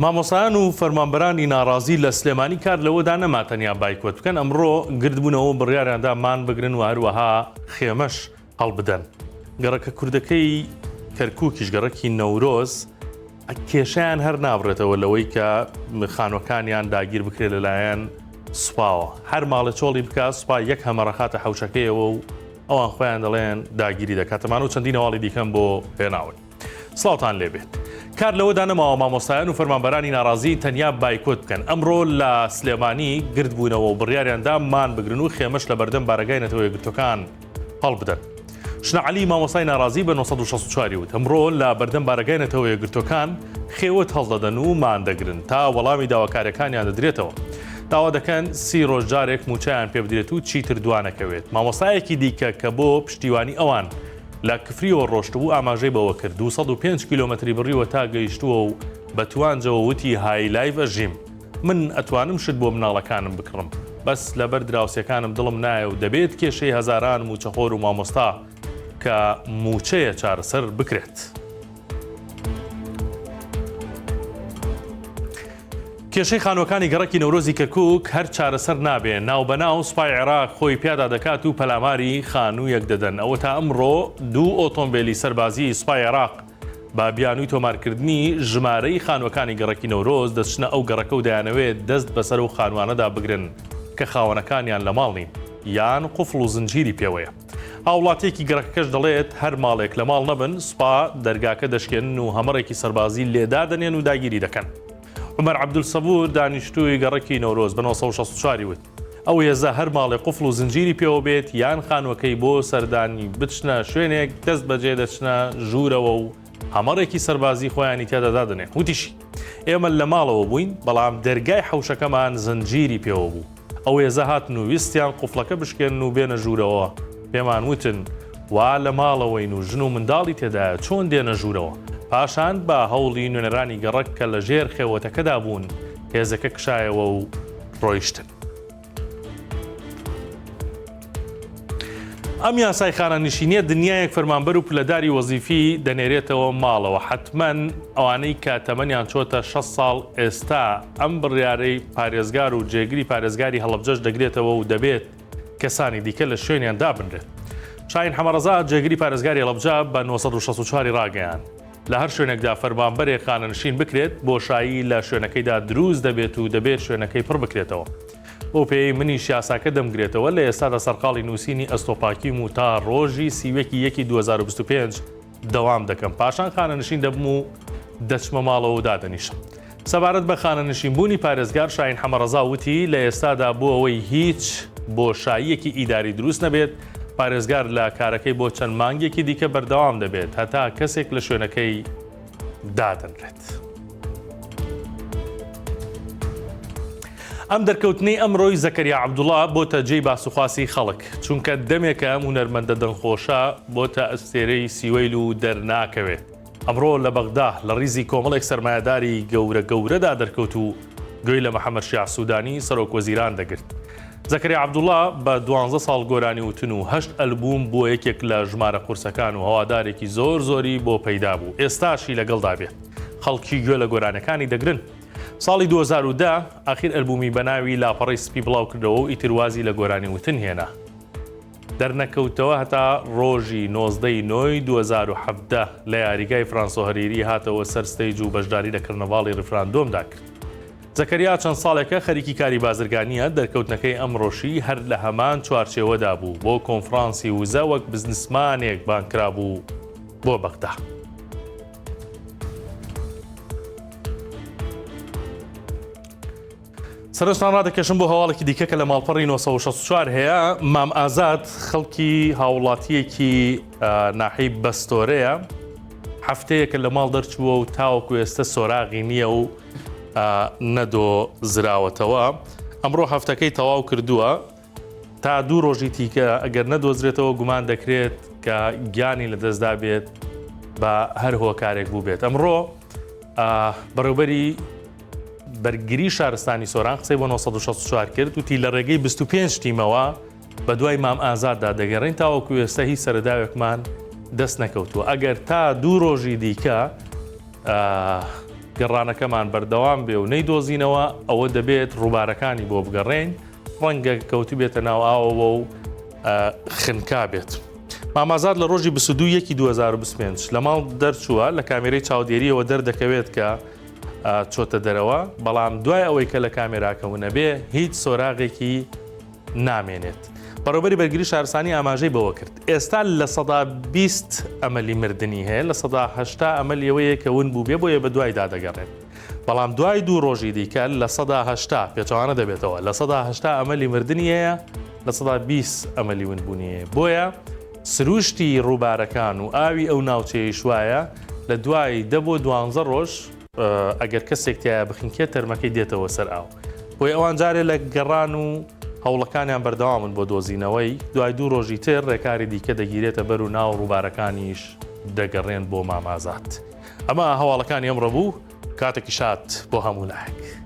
مامۆسایان و فەرمانبەرانی ناڕازی لە سلێمانی کار لەوەدا نەما تەنیا بایکۆت بکەن، ئەمڕۆ گردبوونەوە بڕیاریاندا مان بگرن و هەروەها خێمەش هەڵبدەن. گەڕەکە کوردەکەی کەرکووکیش گەڕەکی نەورۆز کێشیان هەر نابڕێتەوە لەوەی کە خانوەکانیان داگیر بکرێت لەلایەن سوپاوە. هەر ماڵە چۆڵی بکات سوپا یەک هەمەڕەخاتە حەوشەکەیەوە و ئەوان خۆیان دەڵێن داگیری دەکاتەمان و چەندین هەواڵی دیکەم بۆ هێناون. سڵاوتان لێبێت. کار لەوەدا نەماوە مامۆستایان و فەرمانبەرانی ناڕازی تەنیا بایکۆت بکەن. ئەمڕۆ لە سلێمانی گردبوونەوە و بڕیاریاندا مان بگرن و خێمەش لە بەردەم بارەگای نەتەوە یەکگرتوەکان هەڵبدەن. شنەعەلی مامۆستای ناڕازی بە 964 وت ئەمڕۆ لە بەردەم بارەگای نەتەوە یەکگرتوەکان خێوەت هەڵدەدەن و مان دەگرن تا وەڵامی داواکاریەکانیان دەدرێتەوە. داوا دەکەن 30 ڕۆژ جارێک موچەیان پێ بدرێت و چیتر دوانەکەوێت. مامۆستایەکی دیکە کە بۆ پشتیوانی ئەوان لە کفریەوە ڕۆشتبوو ئاماژەی بەوە کرد 205 کیلۆمەتری بڕیوە تا گەیشتووە و بە توانجەوە وتی هایلایڤ ژیم من ئەتوانم شت بۆ مناڵەکانم بکڕم بەس لەبەر دراوسەکانم دڵم نایە و دەبێت کێشەی هەزاران موچەخۆر و مامۆستا کە موچەیە چارەسەر بکرێت. کێشەی خانوەکانی گەڕەکی نەورۆزی کەرکووک هەر چارەسەر نابێن. ناوبەناو سوپای عێراق خۆی پیادا دەکات و پەلاماری خانوویەک دەدەن. ئەوە تا ئەمڕۆ 2 ئۆتۆمبیلی سەربازی سوپای عێراق با بیانووی تۆمارکردنی ژمارەی خانوەکانی گەڕەکی نەورۆز دەچنە ئەو گەڕەکە و دەیانەوێت دەست بەسەر و خانوانەدا بگرن کە خاوەنەکانیان لە ماڵ نین یان قوفڵ و زنجیری پێوەیە. هاوڵاتێکی گەڕەکەش دەڵێت هەر ماڵێک لە ماڵ نەبن سوپا دەرگاکە دەشکێنن و هەمەڕێکی سەربازی لێدا دەنێن و داگیری دەکەن. عمەر عەبدولسەبور دانیشتووی گەڕەکی نەورۆز بە 964 وت ئەو هێزە هەر ماڵێ قوفڵ و زنجیری پێوە بێت یان خانوەکەی بۆ سەردانی بچنە شوێنێک دەست بەجێ دەچنە ژوورەوە و هەمەڕێکی سەربازی خۆیانی تێدا دادنێن. وتیشی ئێمە لە ماڵەوە بووین بەڵام دەرگای حەوشەکەمان زنجیری پێوە بوو. ئەو هێزە هاتن و ویستیان قوفڵەکە بشکێن و بێنە ژوورەوە. پێمان وتن وا لە ماڵەوەین و ژن و منداڵی تێدایە چۆن دێنە ژوورەوە. پاشان بە هەوڵی نوێنەرانی گەڕەک کە لە ژێر خێوەتەکەدا بوون هێزەکە کشایەوە و ڕۆیشتن. ئەم یاسای خانەنشینیە دنیایەک فەرمانبەر و پلەداری وەزیفی دەنێرێتەوە ماڵەوە. حتمەن ئەوانەی کە تەمەنیان چۆتە 6 ساڵ ئێستا ئەم بڕیارەی پارێزگار و جێگری پارێزگاری هەڵەبجەش دەگرێتەوە و دەبێت کەسانی دیکە لە شوێنیان دابنرێت. شاهین حەمەڕەزا جێگری پارێزگاری هەڵەبجە بە 964 ڕاگەیان لە هەر شوێنێکدا فەرمانبەرێک خانەنشین بکرێت بۆشایی لە شوێنەکەیدا دروست دەبێت و دەبێت شوێنەکەی پڕ بکرێتەوە. بۆ پێی منیش یاساکە دەمگرێتەوە لە ئێستادا سەرقاڵی نووسینی ئەستۆپاکیم و تا ڕۆژی سیوەکی 2025 دەوام دەکەم. پاشان خانەنشین دەبم و دەچمە ماڵەوە و دادەنیشم. سەبارەت بە خانەنشینبوونی پارێزگار شاهین حەمەڕەزا وتی لە ئێستادا بۆ ئەوەی هیچ بۆشاییەکی ئیداری دروست نەبێت پارێزگار لە کارەکەی بۆ چەند مانگێکی دیکە بەردەوام دەبێت هەتا کەسێک لە شوێنەکەی دادەنرێت. ئەم دەرکەوتنەی ئەمڕۆی زەکەریا عەبدوڵڵا بۆتە جێی باسوخواسی خەڵک چونکە دەمێکە ئەم هونەرمەندە دڵخۆشە بۆتە ئەستێرەی سیوەیل و دەرناکەوێت. ئەمڕۆ لە بەغدا لە ڕیزی کۆمەڵێک سەرمایەداری گەورەدا دەرکەوت و گوێی لە محەممەد شیع سوودانی سەرۆک وەزیران دەگرت. زەکەریا عەبدوڵڵا بە 12 ساڵ گۆرانی وتن و 8 ئەلبوم بۆ یەکێک لە ژمارە قورسەکان و هەوادارێکی زۆری بۆ پەیدا بوو. ئێستاشی لەگەڵدا بێت. خەڵکی گوێ لە گۆرانەکانی دەگرن. ساڵی 2010 ئاخیر ئەلبومی بەناوی لاپەڕی سپی بڵاو کردەوە و ئیتروازی لە گۆرانی وتن هێنا. دەرنەکەوتەوە هەتا ڕۆژی 19 نۆی 2017 لە یاریگای فرانسۆ هەریری هاتەوە سەر ستەیج و بەشداری لە کڕنەڤاڵی ڕفراندۆمدا کرد. زەکەریا چەند ساڵێکە خەریکی کاری بازرگانیە دەرکەوتنەکەی ئەمڕۆشی هەر لە هەمان چوارچێوەدا بوو بۆ کۆنفرانسی وزە وەک بزنسمانێک بانکرا بوو بۆ بەغدا. سەرنجتان ڕادەکەشم بۆ هەواڵێکی دیکە کە لە ماڵپەڕی 964 هەیە. مام ئازاد خەڵکی هاوڵاتیەکی ناحەی بەستۆرەیە هەفتەیەکە لە ماڵ دەرچووە و تاوەکو ئێستا سۆراغی نییە و نەدۆ زراوەتەوە. ئەمڕۆ هەفتەکەی تەواو کردووە تا 2 ڕۆژی تیکە ئەگەر نەدۆزرێتەوە گومان دەکرێت کە گیانی لە دەستدا بێت بە هەر هۆکارێک بوو بێت. ئەمڕۆ بەڕێوەبەری بەرگری شارستانی سۆران قسەی بۆ 964 کرد وتی لە ڕێگەی 25 تیمەوە بە دوای مام ئازاددا دەگەڕین تاوەکو ئێستا هیچ سەرەداوێکمان دەست نەکەوتووە. ئەگەر تا 2 ڕۆژی دیکە گەڕانەکەمان بەردەوام بێ و نەیدۆزینەوە ئەوە دەبێت ڕووبارەکانی بۆ بگەڕێن ڕەنگە کەوتی بێتە ناو ئاوەوە و خنکا بێت. مامازاد لە ڕۆژی 22/2025 لە ماڵ دەرچووە لە کامێرەی چاودێریەوە دەردەکەوێت کە چۆتە دەرەوە، بەڵام دوای ئەوەی کە لە کامێراکەونە بێ هیچ سۆراغێکی نامێنێت. بەڕێوەبەری بەرگری شارستانی ئاماژەی بەوە کرد. ئێستا لە 120 ئەمەلی مردنی هەیە، لە 180 ئەمەلیەوەیە کە ون بوو بێ بۆیە بە دوای دادەگەڕێت. بەڵام دوای 2 ڕۆژی دیکە لە 180 پێچوانە دەبێتەوە، لە 180 ئەمەلی مردنی هەیە، لە 120 ئەمەلی ونبوونیە. بۆیە سروشتی ڕووبارەکان و ئاوی ئەو ناوچەیە شوایە لە دوای 10 بۆ 12 ڕۆژ ئەگەر کەسێکتیایە بخینکێت تەرمەکەی دێتەوە سەر ئاو. بۆی ئەوان جارێ لە گەڕان و هەوڵەکانیان بەردەوامن بۆ دۆزینەوەی، دوای 2 ڕۆژی تر ڕێکاری دیکە دەگیرێتە بەر و ناو ڕووبارەکانیش دەگەڕێن بۆ مامازات. ئەمە هەواڵەکانی ئەمڕۆ بوو، کاتێکی شات بۆ هەموو لایەک.